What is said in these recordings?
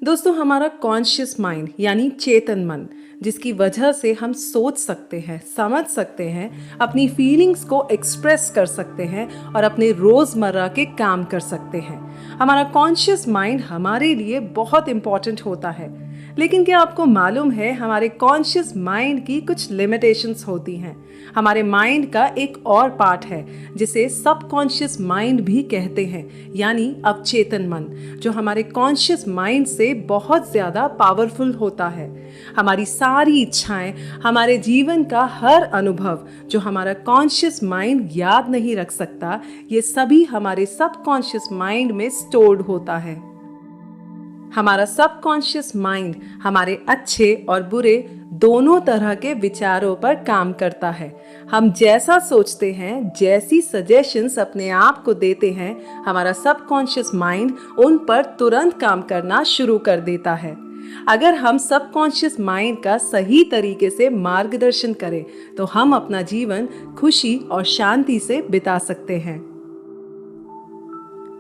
दोस्तों, हमारा conscious mind यानी चेतन मन, जिसकी वजह से हम सोच सकते हैं, समझ सकते हैं, अपनी फीलिंग्स को एक्सप्रेस कर सकते हैं और अपने रोज़मर्रा के काम कर सकते हैं। हमारा कॉन्शियस माइंड हमारे लिए बहुत इम्पॉर्टेंट होता है। लेकिन क्या आपको मालूम है, हमारे कॉन्शियस माइंड की कुछ लिमिटेशंस होती हैं। हमारे माइंड का एक और पार्ट है जिसे सबकॉन्शियस माइंड भी कहते हैं, यानी अवचेतन मन, जो हमारे कॉन्शियस माइंड से बहुत ज़्यादा पावरफुल होता है। हमारी सारी इच्छाएं, हमारे जीवन का हर अनुभव जो हमारा कॉन्शियस माइंड याद नहीं रख सकता, ये सभी हमारे सबकॉन्शियस माइंड में स्टोर्ड होता है। हमारा सबकॉन्शियस माइंड हमारे अच्छे और बुरे दोनों तरह के विचारों पर काम करता है। हम जैसा सोचते हैं, जैसी सजेशंस अपने आप को देते हैं, हमारा सबकॉन्शियस माइंड उन पर तुरंत काम करना शुरू कर देता है। अगर हम सबकॉन्शियस माइंड का सही तरीके से मार्गदर्शन करें तो हम अपना जीवन खुशी और शांति से बिता सकते हैं।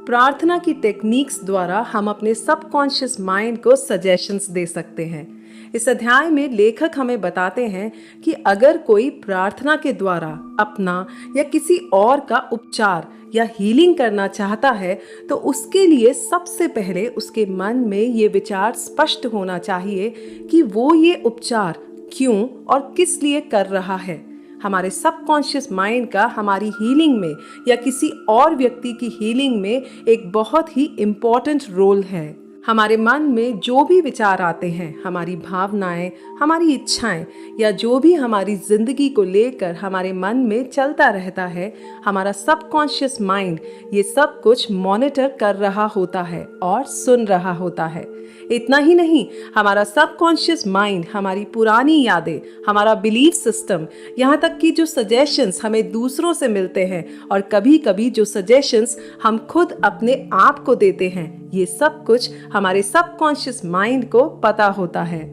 प्रार्थना की टेक्निक्स द्वारा हम अपने सबकॉन्शियस माइंड को सजेशंस दे सकते हैं। इस अध्याय में लेखक हमें बताते हैं कि अगर कोई प्रार्थना के द्वारा अपना या किसी और का उपचार या हीलिंग करना चाहता है तो उसके लिए सबसे पहले उसके मन में ये विचार स्पष्ट होना चाहिए कि वो ये उपचार क्यों और किस लिए कर रहा है। हमारे सबकॉन्शियस माइंड का हमारी हीलिंग में या किसी और व्यक्ति की हीलिंग में एक बहुत ही इम्पोर्टेंट रोल है। हमारे मन में जो भी विचार आते हैं, हमारी भावनाएं, हमारी इच्छाएं या जो भी हमारी जिंदगी को लेकर हमारे मन में चलता रहता है, हमारा सबकॉन्शियस माइंड ये सब कुछ मॉनिटर कर रहा होता है और सुन रहा होता है। इतना ही नहीं, हमारा सबकॉन्शियस माइंड हमारी पुरानी यादें, हमारा बिलीफ सिस्टम, यहाँ तक कि जो सजेशंस हमें दूसरों से मिलते हैं और कभी कभी जो सजेशंस हम खुद अपने आप को देते हैं, ये सब कुछ हमारे सबकॉन्शियस माइंड को पता होता है।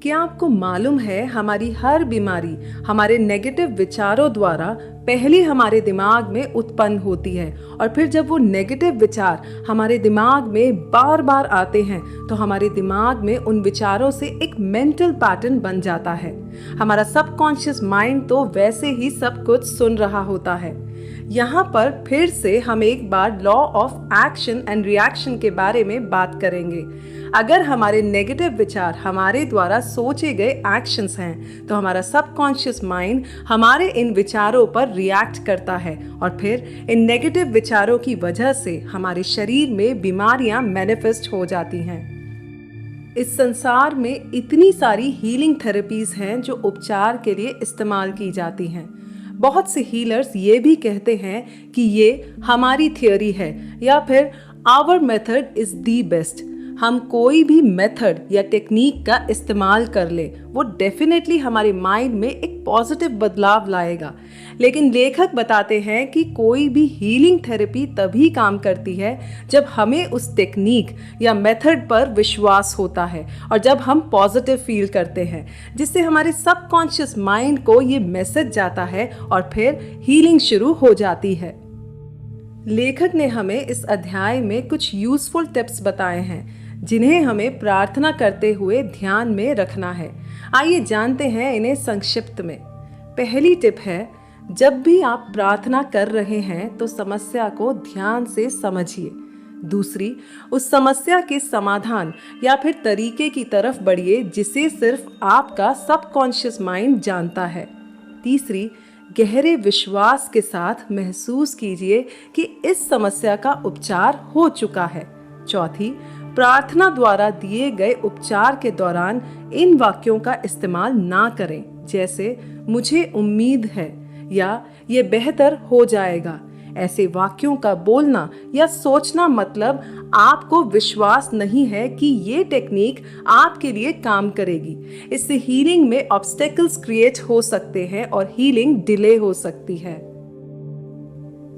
क्या आपको मालूम है, हमारी हर बीमारी हमारे नेगेटिव विचारों द्वारा पहले हमारे दिमाग में उत्पन्न होती है और फिर जब वो नेगेटिव विचार हमारे दिमाग में बार बार आते हैं तो हमारे दिमाग में उन विचारों से एक मेंटल पैटर्न बन जाता है। हमारा सबकॉन्शियस माइंड तो वैसे ही सब कुछ सुन रहा होता है। यहाँ पर फिर से हम एक बार law of action and reaction के बारे में बात करेंगे। अगर हमारे नेगेटिव विचार हमारे द्वारा सोचे गए एक्शंस हैं तो हमारा सबकॉन्शियस माइंड हमारे इन विचारों पर रिएक्ट करता है और फिर इन नेगेटिव विचारों की वजह से हमारे शरीर में बीमारियां मैनिफेस्ट हो जाती हैं। इस संसार में इतनी सारी हीलिंग थेरेपीज हैं जो उपचार के लिए इस्तेमाल की जाती हैं। बहुत से हीलर्स ये भी कहते हैं कि ये हमारी थियोरी है या फिर our method is the best. हम कोई भी मेथड या टेक्निक का इस्तेमाल कर ले, वो डेफिनेटली हमारे माइंड में एक पॉजिटिव बदलाव लाएगा। लेकिन लेखक बताते हैं कि कोई भी हीलिंग थेरेपी तभी काम करती है जब हमें उस टेक्निक या मेथड पर विश्वास होता है और जब हम पॉजिटिव फील करते हैं, जिससे हमारे सबकॉन्शियस माइंड को ये मैसेज जाता है और फिर हीलिंग शुरू हो जाती है। लेखक ने हमें इस अध्याय में कुछ यूजफुल टिप्स बताए हैं जिन्हें हमें प्रार्थना करते हुए ध्यान में रखना है। आइए जानते हैं इन्हें संक्षिप्त में। पहली टिप है, जब भी आप प्रार्थना कर रहे हैं तो समस्या को ध्यान से समझिए। दूसरी, उस समस्या के समाधान या फिर तरीके की तरफ बढ़िए जिसे सिर्फ आपका सबकॉन्शियस माइंड जानता है। तीसरी, गहरे विश्वास के साथ महसूस कीजिए कि इस समस्या का उपचार हो चुका है। चौथी, प्रार्थना द्वारा दिए गए उपचार के दौरान इन वाक्यों का इस्तेमाल ना करें, जैसे मुझे उम्मीद है या ये बेहतर हो जाएगा। ऐसे वाक्यों का बोलना या सोचना मतलब आपको विश्वास नहीं है कि ये टेक्निक आपके लिए काम करेगी। इससे हीलिंग में ऑब्स्टेकल्स क्रिएट हो सकते हैं और हीलिंग डिले हो सकती है।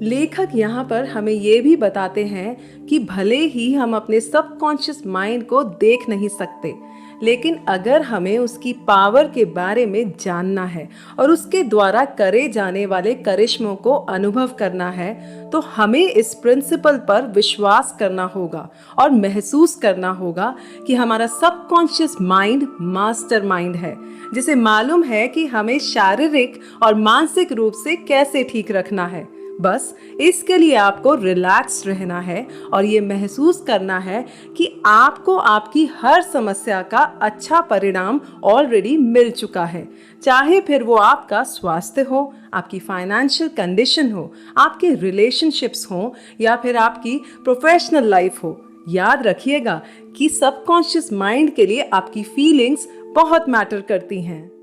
लेखक यहाँ पर हमें ये भी बताते हैं कि भले ही हम अपने सबकॉन्शियस माइंड को देख नहीं सकते, लेकिन अगर हमें उसकी पावर के बारे में जानना है और उसके द्वारा करे जाने वाले करिश्मों को अनुभव करना है, तो हमें इस प्रिंसिपल पर विश्वास करना होगा और महसूस करना होगा कि हमारा सबकॉन्शियस माइंड मास्टर माइंड है, जिसे मालूम है कि हमें शारीरिक और मानसिक रूप से कैसे ठीक रखना है। बस इसके लिए आपको रिलैक्स रहना है और ये महसूस करना है कि आपको आपकी हर समस्या का अच्छा परिणाम ऑलरेडी मिल चुका है, चाहे फिर वो आपका स्वास्थ्य हो, आपकी फाइनेंशियल कंडीशन हो, आपके रिलेशनशिप्स हो या फिर आपकी प्रोफेशनल लाइफ हो। याद रखिएगा कि सबकॉन्शियस माइंड के लिए आपकी फीलिंग्स बहुत मैटर करती हैं।